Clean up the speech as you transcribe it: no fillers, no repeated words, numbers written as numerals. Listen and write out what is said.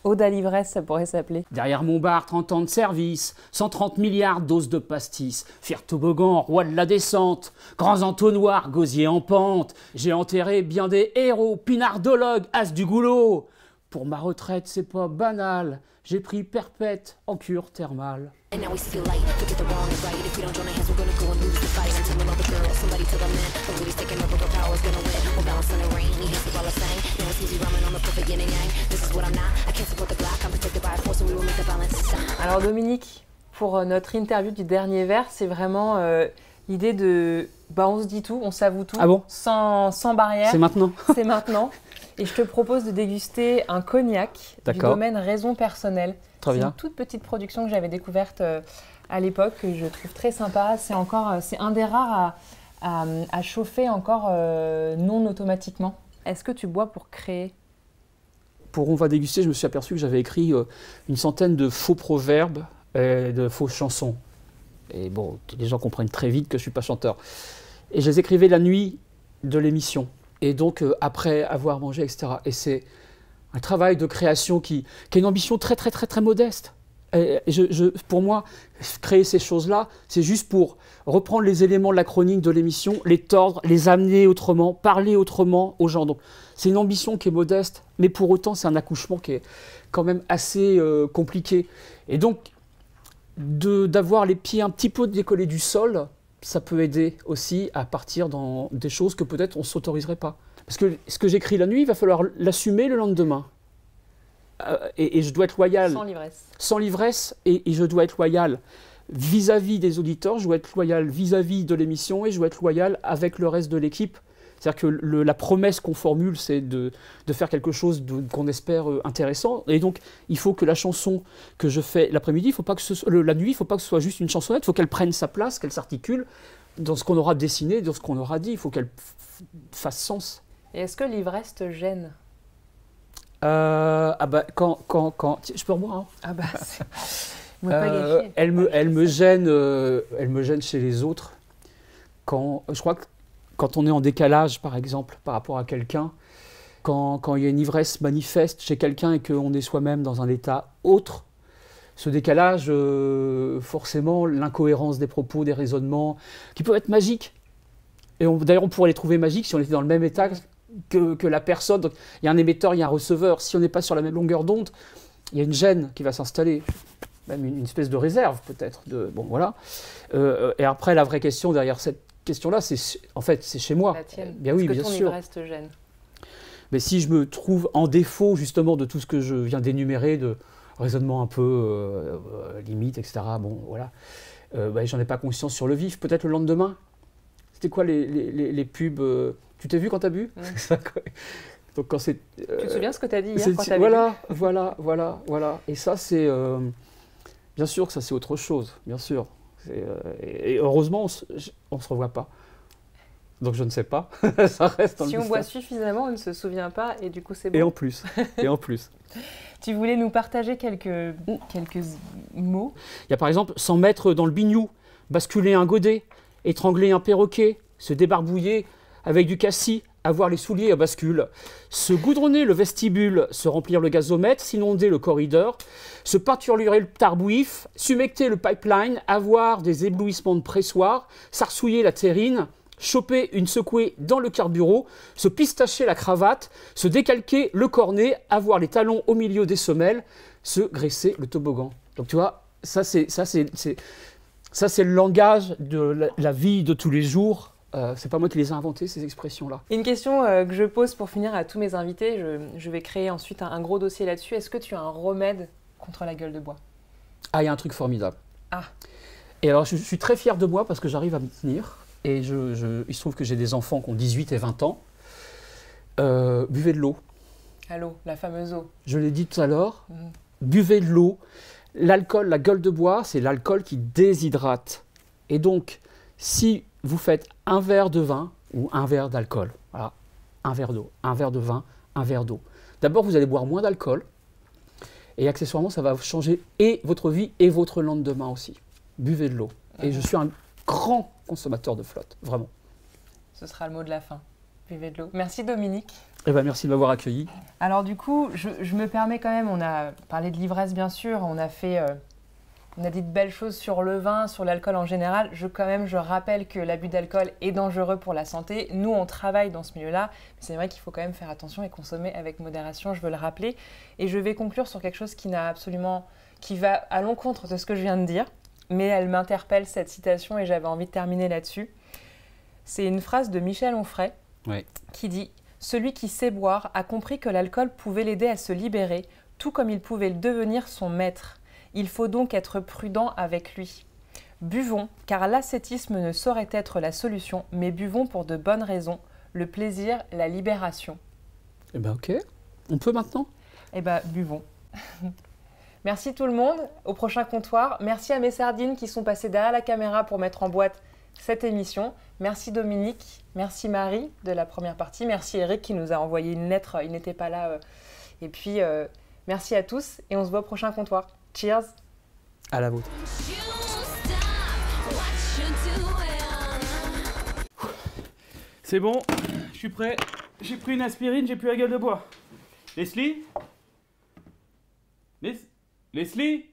Ode à l'ivresse, ça pourrait s'appeler. Derrière mon bar, 30 ans de service, 130 milliards doses de pastis, fier toboggan, roi de la descente, grands entonnoirs, gosiers en pente, j'ai enterré bien des héros, pinardologues, as du goulot. Pour ma retraite, c'est pas banal, j'ai pris perpète en cure thermale. Alors Dominique, pour notre interview du dernier verre, c'est vraiment l'idée de... on se dit tout, on s'avoue tout, Ah bon? sans barrière. C'est maintenant? C'est maintenant. Et je te propose de déguster un cognac du domaine Raison Personnelle. Très bien. C'est une toute petite production que j'avais découverte à l'époque, que je trouve très sympa. C'est un des rares à chauffer encore non automatiquement. Est-ce que tu bois pour créer? Pour On va déguster, je me suis aperçu que j'avais écrit une centaine de faux proverbes et de fausses chansons. Et bon, les gens comprennent très vite que je ne suis pas chanteur. Et je les écrivais la nuit de l'émission. Et donc, après avoir mangé, etc. Et c'est un travail de création qui a une ambition très, très, très, très modeste. Et pour moi, créer ces choses-là, c'est juste pour reprendre les éléments de la chronique de l'émission, les tordre, les amener autrement, parler autrement aux gens. Donc, c'est une ambition qui est modeste, mais pour autant, c'est un accouchement qui est quand même assez compliqué. Et donc, d'avoir les pieds un petit peu décollés du sol, ça peut aider aussi à partir dans des choses que peut-être on ne s'autoriserait pas. Parce que ce que j'écris la nuit, il va falloir l'assumer le lendemain. Et je dois être loyal. Sans l'ivresse. Sans l'ivresse, et je dois être loyal vis-à-vis des auditeurs, je dois être loyal vis-à-vis de l'émission, et je dois être loyal avec le reste de l'équipe. C'est-à-dire que la promesse qu'on formule, c'est de faire quelque chose qu'on espère intéressant. Et donc, il faut que la chanson que je fais l'après-midi, la nuit, il ne faut pas que ce soit juste une chansonnette, il faut qu'elle prenne sa place, qu'elle s'articule dans ce qu'on aura dessiné, dans ce qu'on aura dit. Il faut qu'elle fasse sens. Et est-ce que l'ivresse te gêne? Quand je peux reboire, hein. Elle me gêne chez les autres. Je crois que quand on est en décalage, par exemple, par rapport à quelqu'un, quand il y a une ivresse manifeste chez quelqu'un et qu'on est soi-même dans un état autre, ce décalage, forcément, l'incohérence des propos, des raisonnements, qui peuvent être magiques. Et d'ailleurs, on pourrait les trouver magiques si on était dans le même état que la personne. Donc, il y a un émetteur, il y a un receveur. Si on n'est pas sur la même longueur d'onde, il y a une gêne qui va s'installer. Même une espèce de réserve, peut-être. Bon, voilà. Et après, la vraie question derrière cette question-là, c'est chez moi. La tienne. Bien oui, bien sûr. Est-ce que ton ivresse te gêne? Mais si je me trouve en défaut, justement, de tout ce que je viens d'énumérer, de raisonnement un peu limite, etc., bon, voilà, j'en ai pas conscience sur le vif. Peut-être le lendemain. C'était quoi les pubs Tu t'es vu quand t'as bu? Donc, quand c'est, tu te souviens ce que tu as dit hier quand tu as voilà. Et ça, c'est... bien sûr que ça, c'est autre chose, bien sûr. Et heureusement, on ne se revoit pas. Donc, je ne sais pas. Ça reste si on boit suffisamment, on ne se souvient pas et du coup, c'est bon. Et en plus. Tu voulais nous partager quelques mots? Il y a par exemple, s'en mettre dans le bignou, basculer un godet, étrangler un perroquet, se débarbouiller avec du cassis, avoir les souliers à bascule, se goudronner le vestibule, se remplir le gazomètre, s'inonder le corridor, se peinturer le tarbouif, s'humecter le pipeline, avoir des éblouissements de pressoir, s'arsouiller la terrine, choper une secouée dans le carburant, se pistacher la cravate, se décalquer le cornet, avoir les talons au milieu des semelles, se graisser le toboggan. Donc tu vois, ça c'est le langage de la vie de tous les jours. C'est pas moi qui les ai inventés, ces expressions-là. Une question que je pose pour finir à tous mes invités, je vais créer ensuite un gros dossier là-dessus. Est-ce que tu as un remède contre la gueule de bois? Ah, il y a un truc formidable. Ah. Et alors, je suis très fier de moi parce que j'arrive à me tenir. Et il se trouve que j'ai des enfants qui ont 18 et 20 ans. Buvez de l'eau. À l'eau, la fameuse eau. Je l'ai dit tout à l'heure. Buvez de l'eau. L'alcool, la gueule de bois, c'est l'alcool qui déshydrate. Et donc, si vous faites un verre de vin ou un verre d'alcool, voilà, un verre d'eau, un verre de vin, un verre d'eau. D'abord, vous allez boire moins d'alcool et accessoirement, ça va changer et votre vie et votre lendemain aussi. Buvez de l'eau. Et je suis un grand consommateur de flotte, vraiment. Ce sera le mot de la fin. Buvez de l'eau. Merci Dominique. Eh ben, merci de m'avoir accueilli. Alors du coup, je me permets quand même, on a parlé de l'ivresse bien sûr, on a dit de belles choses sur le vin, sur l'alcool en général. Je rappelle que l'abus d'alcool est dangereux pour la santé. Nous, on travaille dans ce milieu-là, mais c'est vrai qu'il faut quand même faire attention et consommer avec modération, je veux le rappeler. Et je vais conclure sur quelque chose qui va à l'encontre de ce que je viens de dire, mais elle m'interpelle cette citation et j'avais envie de terminer là-dessus. C'est une phrase de Michel Onfray qui dit « Celui qui sait boire a compris que l'alcool pouvait l'aider à se libérer, tout comme il pouvait devenir son maître. Il faut donc être prudent avec lui. Buvons, car l'ascétisme ne saurait être la solution, mais buvons pour de bonnes raisons, le plaisir, la libération. » Eh ben ok, on peut maintenant? Eh ben buvons. Merci tout le monde, au prochain comptoir. Merci à mes sardines qui sont passées derrière la caméra pour mettre en boîte cette émission. Merci Dominique, merci Marie de la première partie, merci Eric qui nous a envoyé une lettre, il n'était pas là. Et puis merci à tous et on se voit au prochain comptoir. Cheers! À la vôtre. C'est bon, je suis prêt. J'ai pris une aspirine, j'ai plus la gueule de bois. Leslie? Leslie?